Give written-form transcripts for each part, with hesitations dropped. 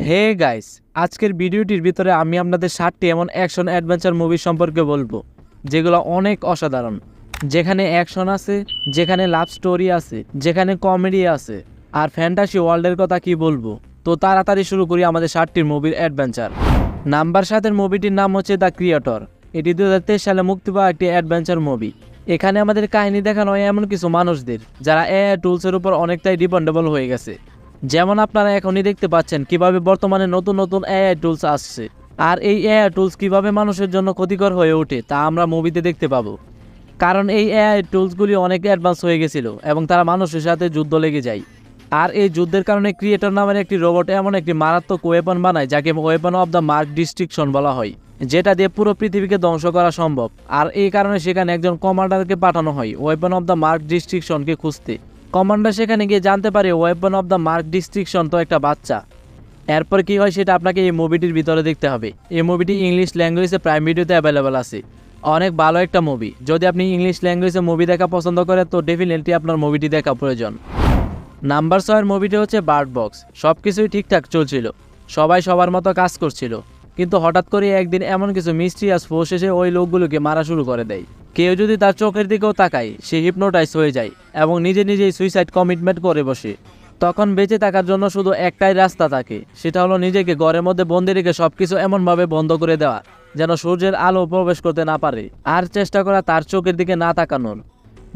Hey guys, আজকের ভিডিওটির ভিতরে আমি আপনাদের 7টি এমন অ্যাকশন অ্যাডভেঞ্চার মুভি সম্পর্কে বলবো যেগুলো অনেক অসাধারণ, যেখানে অ্যাকশন আছে, যেখানে লাভ স্টোরি আছে, যেখানে কমেডি আছে, আর ফ্যান্টাসি ওয়ার্ল্ডের কথা কি বলবো। তো তাড়াতাড়ি শুরু করি আমাদের 7টির মুভির অ্যাডভেঞ্চার। নাম্বার 7-এর মুভিটির নাম হচ্ছে দ্য ক্রিয়েটর। এটি 2023 সালে মুক্তি পাওয়া একটি অ্যাডভেঞ্চার মুভি। এখানে আমাদের কাহিনী দেখানো হয় এমন কিছু মানুষদের যারা এআই টুলসের উপর অনেকটাই ডিপেন্ডেবল হয়ে গেছে। যেমন আপনারা এখনই দেখতে পাচ্ছেন কিভাবে বর্তমানে নতুন নতুন এআই টুলস আসছে, আর এই এআই টুলস কিভাবে মানুষের জন্য ক্ষতিকর হয়ে ওঠে তা আমরা মুভিতে দেখতে পাবো। কারণ এই এআই টুলসগুলি অনেক অ্যাডভান্স হয়ে গেছিল এবং তারা মানুষের সাথে যুদ্ধ লেগে যায়। আর এই যুদ্ধের কারণে ক্রিয়েটর নামের একটি রোবট এমন একটি মারাত্মক ওয়েপন বানায় যাকে ওয়েপন অফ দ্য মার্ক ডিস্ট্রিকশন বলা হয়, যেটা দিয়ে পুরো পৃথিবীকে ধ্বংস করা সম্ভব। আর এই কারণে সেখানে একজন কমান্ডারকে পাঠানো হয় ওয়েপন অফ দ্য মার্ক ডিস্ট্রিকশনকে খুঁজতে। কমান্ডার সেখানে গিয়ে জানতে পারে ওয়েপন অফ দ্য মার্ক ডিস্ট্রিকশন তো একটা বাচ্চা। এরপর কি হয় সেটা আপনাকে এই মুভিটির ভিতরে দেখতে হবে। এই মুভিটি ইংলিশ ল্যাঙ্গুয়েজে প্রাইম ভিডিওতে অ্যাভেলেবেল আছে। অনেক ভালো একটা মুভি। যদি আপনি ইংলিশ ল্যাঙ্গুয়েজে মুভি দেখা পছন্দ করেন তো ডেফিনেটলি আপনার মুভিটি দেখা প্রয়োজন। নাম্বার 6-এর মুভিটি হচ্ছে বার্ড বক্স। সব কিছুই ঠিকঠাক চলছিল, সবাই সবার মতো কাজ করছিল, কিন্তু হঠাৎ করে একদিন এমন কিছু মিস্ট্রিয়াস ফোর্স এসে ওই লোকগুলোকে মারা শুরু করে দেয়। কেউ যদি তার চোখের দিকেও তাকায় সে হিপনোটাইজ হয়ে যায় এবং নিজে নিজেই সুইসাইড কমিটমেন্ট করে বসে। তখন বেঁচে থাকার জন্য শুধু একটাই রাস্তা থাকে, সেটা হলো নিজেকে ঘরের মধ্যে বন্দি রেখে সবকিছু এমনভাবে বন্ধ করে দেওয়া যেন সূর্যের আলো প্রবেশ করতে না পারে, আর চেষ্টা করা তার চোখের দিকে না তাকানোর।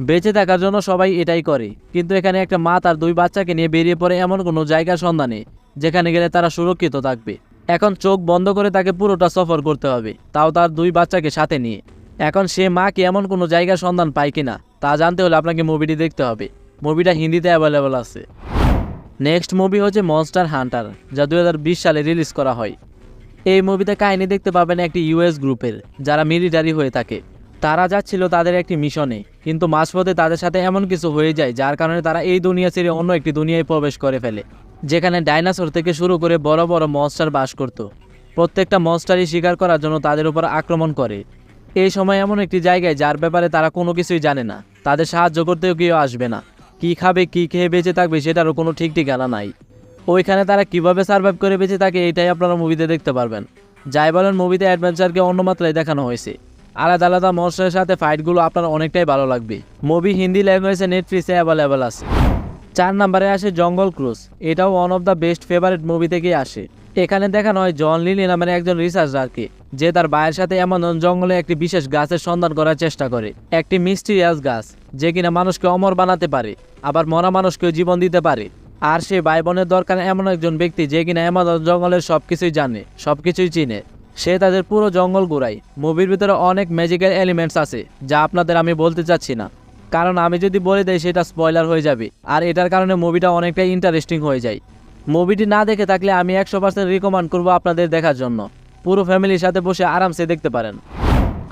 বেঁচে থাকার জন্য সবাই এটাই করে, কিন্তু এখানে একটা মা তার 2 বাচ্চাকে নিয়ে বেরিয়ে পড়ে এমন কোনো জায়গার সন্ধানে যেখানে গেলে তারা সুরক্ষিত থাকবে। এখন চোখ বন্ধ করে তাকে পুরোটা সফর করতে হবে, তাও তার 2 বাচ্চাকে সাথে নিয়ে। এখন সে মা কি এমন কোনো জায়গার সন্ধান পায় কিনা তা জানতে হলে আপনাকে মুভিটি দেখতে হবে। মুভিটা হিন্দিতে অ্যাভেলেবল আছে। নেক্সট মুভি হচ্ছে মনস্টার হান্টার, যা 2020 সালে রিলিজ করা হয়। এই মুভিতে কাহিনী দেখতে পাবেন একটি ইউএস গ্রুপের যারা মিলিটারি হয়ে থাকে। তারা যাচ্ছিল তাদের একটি মিশনে, কিন্তু মাঝপথে তাদের সাথে এমন কিছু হয়ে যায় যার কারণে তারা এই দুনিয়া ছেড়ে অন্য একটি দুনিয়ায় প্রবেশ করে ফেলে, যেখানে ডাইনোসর থেকে শুরু করে বড় বড় মনস্টার বাস করত। প্রত্যেকটা মনস্টারই শিকার করার জন্য তাদের উপর আক্রমণ করে। এই সময় এমন একটি জায়গায় যার ব্যাপারে তারা কোনো কিছুই জানে না, তাদের সাহায্য করতেও কেউ আসবে না, কী খাবে কী খেয়ে বেঁচে থাকবে সেটারও কোনো ঠিক ঠিকানা নাই। ওইখানে তারা কিভাবে সার্ভাইভ করে বেঁচে থাকে এটাই আপনারা মুভিতে দেখতে পারবেন। যাই বলেন, মুভিতে অ্যাডভেঞ্চারকে অন্য মাত্রায় দেখানো হয়েছে। আলাদা আলাদা মনস্টারের সাথে ফাইটগুলো আপনার অনেকটাই ভালো লাগবে। মুভি হিন্দি ল্যাঙ্গুয়েজে নেটফ্লিক্সে অ্যাভেলেবেল আছে। 4 নম্বরে আসে জঙ্গল ক্রুজ। এটাও one of the best favourite movie থেকেই আসে। এখানে দেখানো হয় জন লিলি নামের একজন রিসার্চারকে, যে তার ভাইয়ের সাথে অ্যামাজন জঙ্গলে একটি বিশেষ গাছের সন্ধান করার চেষ্টা করে। একটি মিস্টিরিয়াস গাছ যে কিনা মানুষকে অমর বানাতে পারে, আবার মরা মানুষকেও জীবন দিতে পারে। আর সে ভাই বোনের দরকার এমন একজন ব্যক্তি যে কিনা অ্যামাজন জঙ্গলের সবকিছুই জানে, সবকিছুই চিনে। সে তাদের পুরো জঙ্গল ঘুরায়। মুভির ভিতরে অনেক ম্যাজিক্যাল এলিমেন্টস আছে যা আপনাদের আমি বলতে চাচ্ছি না, কারণ আমি যদি বলে দেই সেটা স্পয়লার হয়ে যাবে, আর এটার কারণে মুভিটা অনেকটাই ইন্টারেস্টিং হয়ে যায়। মুভিটি না দেখে থাকলে আমি 100% রিকমেন্ড করবো আপনাদের দেখার জন্য। পুরো ফ্যামিলির সাথে বসে আরামসে দেখতে পারেন।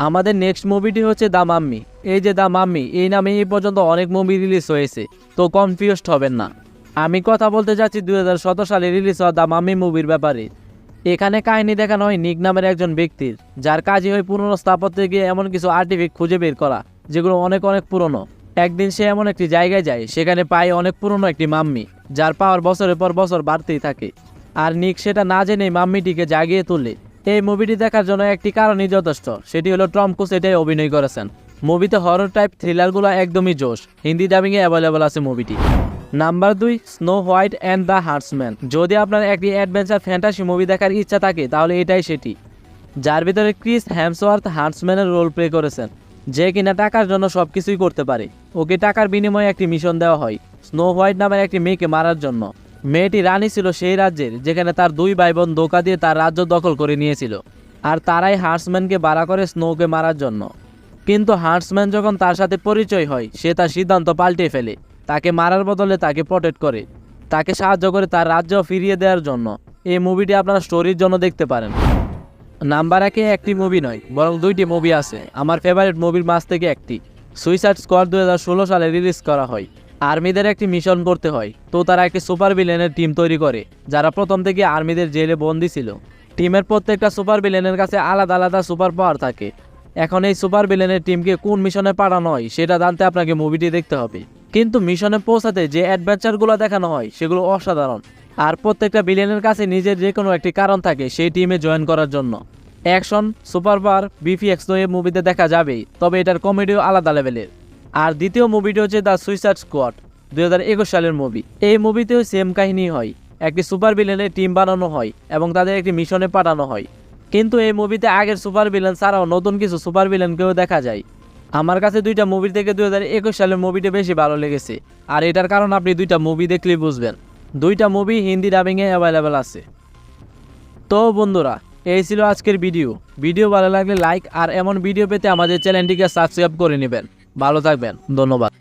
আমাদের নেক্সট মুভিটি হচ্ছে দ্য মাম্মি। এই যে দ্য মাম্মি, এই নামে এই পর্যন্ত অনেক মুভি রিলিজ হয়েছে, তো কনফিউজড হবেন না। আমি কথা বলতে যাচ্ছি 2017 সালে রিলিজ হওয়া দ্য মাম্মি মুভির ব্যাপারে। এখানে কাহিনী দেখানো হয় নিক নামের একজন ব্যক্তির, যার কাজই হয় পুরনো স্থাপত্যে গিয়ে এমন কিছু আর্টিফ্যাক্ট খুঁজে বের করা যেগুলো অনেক অনেক পুরনো। একদিন সে এমন একটি জায়গায় যায়, সেখানে পায় অনেক পুরনো একটি মাম্মি, যার পাওয়ার বছরের পর বছর বাড়তেই থাকে। আর নিক সেটা না জেনেই মাম্মিটিকে জাগিয়ে তোলে। এই মুভিটি দেখার জন্য একটি কারণই যথেষ্ট, সেটি হলো টম ক্রুজ এটাই অভিনয় করেছেন। মুভিতে হরর টাইপ থ্রিলারগুলো একদমই জোশ। হিন্দি ডাবিংয়ে অ্যাভেলেবল আছে মুভিটি। Number 2, snow white and the huntsman. যদি আপনার একটি অ্যাডভেঞ্চার ফ্যান্টাসি মুভি দেখার ইচ্ছা থাকে তাহলে এটাই সেটি, যার ভিতরে ক্রিস হেমসওয়ার্থ হান্টসম্যানের রোল প্লে করেছেন, যে কিনা টাকার জন্য সব কিছুই করতে পারে। ওকে টাকার বিনিময়ে একটি মিশন দেওয়া হয় স্নো হোয়াইট নামের একটি মেয়েকে মারার জন্য। মেয়েটি রানী ছিল সেই রাজ্যের যেখানে তার 2 ভাই বোন ধোঁকা দিয়ে তার রাজ্য দখল করে নিয়েছিল, আর তারাই হান্টসম্যানকে ভাড়া করে স্নোকে মারার জন্য। কিন্তু হান্টসম্যান যখন তার সাথে পরিচয় হয়, সে তার সিদ্ধান্ত পাল্টে ফেলে, তাকে মারার বদলে তাকে প্রটেক্ট করে, তাকে সাহায্য করে তার রাজ্য ফিরিয়ে দেওয়ার জন্য। এই মুভিটি আপনারা স্টোরির জন্য দেখতে পারেন। নাম্বার 1-এ একটি মুভি নয়, বরং 2টি মুভি আছে আমার ফেভারিট মুভির মাঝ থেকে একটি। সুইসাইড স্কোয়াড 2016 সালে রিলিজ করা হয়। আর্মিদের একটি মিশন করতে হয়, তো তারা একটি সুপার ভিলেনের টিম তৈরি করে যারা প্রথম থেকে আর্মিদের জেলে বন্দী ছিল। টিমের প্রত্যেকটা সুপার ভিলেনের কাছে আলাদা আলাদা সুপার পাওয়ার থাকে। এখন এই সুপার ভিলেনের টিমকে কোন মিশনে পাঠানো হয় সেটা জানতে আপনাকে মুভিটি দেখতে হবে। কিন্তু মিশনে পৌঁছাতে যে অ্যাডভেঞ্চারগুলো দেখানো হয় সেগুলো অসাধারণ। আর প্রত্যেকটা ভিলেনের কাছে নিজের যে কোনো একটি কারণ থাকে সেই টিমে জয়েন করার জন্য। অ্যাকশন, সুপার পাওয়ার, বিপিএক্স তো এই মুভিতে দেখা যাবেই, তবে এটার কমেডিও আলাদা লেভেলের। আর দ্বিতীয় মুভিটি হচ্ছে দ্য সুইসাইড স্কোয়াড, 2021 সালের মুভি। এই মুভিতেও সেম কাহিনী হয়, একটি সুপার ভিলেনের টিম বানানো হয় এবং তাদের একটি মিশনে পাঠানো হয়। কিন্তু এই মুভিতে আগের সুপার ভিলেন ছাড়াও নতুন কিছু সুপার ভিলেনকেও দেখা যায়। আমার কাছে দুইটা মুভির থেকে 2021 সালের মুভিটি বেশি ভালো লেগেছে, আর এটার কারণ আপনি দুইটা মুভি দেখলেই বুঝবেন। দুইটা মুভি হিন্দি ডাবিংয়ে অ্যাভেলেবেল আছে। তো বন্ধুরা, এই ছিল আজকের ভিডিও ভালো লাগলে লাইক, আর এমন ভিডিও পেতে আমাদের চ্যানেলটিকে সাবস্ক্রাইব করে নেবেন। ভালো থাকবেন, ধন্যবাদ।